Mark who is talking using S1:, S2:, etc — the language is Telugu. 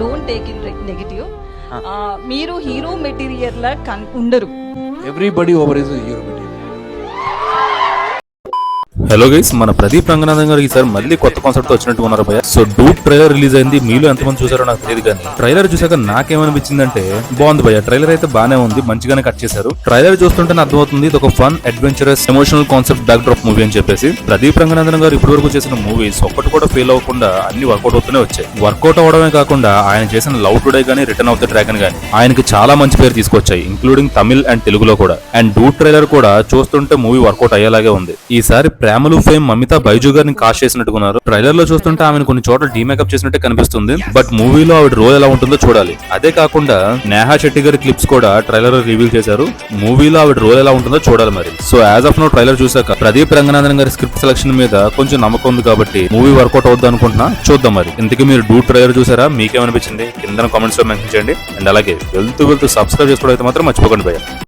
S1: Don't take in negative. మీరు హీరో మెటీరియల్ లా ఉండరు.
S2: Everybody over is hero material.
S3: Hello guys, మన ప్రదీప్ రంగనాథన్ గారు ఈసారి మళ్ళీ కొత్త కాన్సెప్ట్ తో వచ్చినట్టు ఉన్నారు భయ్య. సో డూప్ ట్రైలర్ రిలీజ్ అయింది. మీలో ఎంతమంది చూసారో నాకు తెలియదు, కానీ ట్రైలర్ చూసాక నాకేమనిపించిందంటే బాగుంది భయ్య. ట్రైలర్ అయితే బానే ఉంది, మంచిగానే కట్ చేశారు. ట్రైలర్ చూస్తుంటేనే అర్థమవుతుంది ఇది ఒక fun, adventurous, emotional concept back drop movie అని చెప్పేసి. ప్రదీప్ రంగనాథన్ గారు ఇప్పటి వరకు చేసిన మూవీస్ ఒక్కటి కూడా ఫెయిల్ అవ్వకుండా అన్ని వర్కౌట్ అవుతూనే వచ్చాయి. వర్కౌట్ అవడమే కాకుండా ఆయన చేసిన లవ్ టుడే గానీ, రిటర్న్ ఆఫ్ ద డ్రాగన్ గానీ ఆయనకి చాలా మంచి పేరు తీసుకొచ్చాయి, ఇంక్లూడింగ్ తమిళ్ అండ్ తెలుగులో కూడా. అండ్ డూప్ ట్రైలర్ కూడా చూస్తుంటే మూవీ వర్కౌట్ అయ్యేలాగే ఉంది. ఈసారి ప్రేమలు ఫేమ్ మమితా బైజు గారిని కాస్ట్ చేసినట్టుకున్నారు. ట్రైలర్ లో చూస్తుంటే ఆమెను కొన్ని చోట్ల డీమేకప్ చేసినట్టే కనిపిస్తుంది. బట్ మూవీలో ఆవిడ రోల్ ఎలా ఉంటుందో చూడాలి. అదే కాకుండా నేహా శెట్టి గారి క్లిప్స్ కూడా ట్రైలర్ లో రివీల్ చేశారు. మూవీలో ఆవిడ రోల్ ఎలా ఉంటుందో చూడాలి మరి. So as of now trailer చూసాక ప్రదీప్ రంగనాథన్ గారి స్క్రిప్ట్ సెలక్షన్ మీద కొంచెం నమ్మకం ఉంది కాబట్టి మూవీ వర్కౌట్ అవుద్ది అనుకుంటున్నా. చూద్దాం మరి. ఇంతకీ మీరు డూప్ ట్రైలర్ చూసారా? మీకేమనిపించింది కింద కామెంట్స్ లో మెన్షన్ చేయండి. అండ్ అలాగే వెళ్తూ సబ్స్క్రైబ్ చేసుకోవడం అయితే మాత్రం మర్చిపోకండి భయ్య.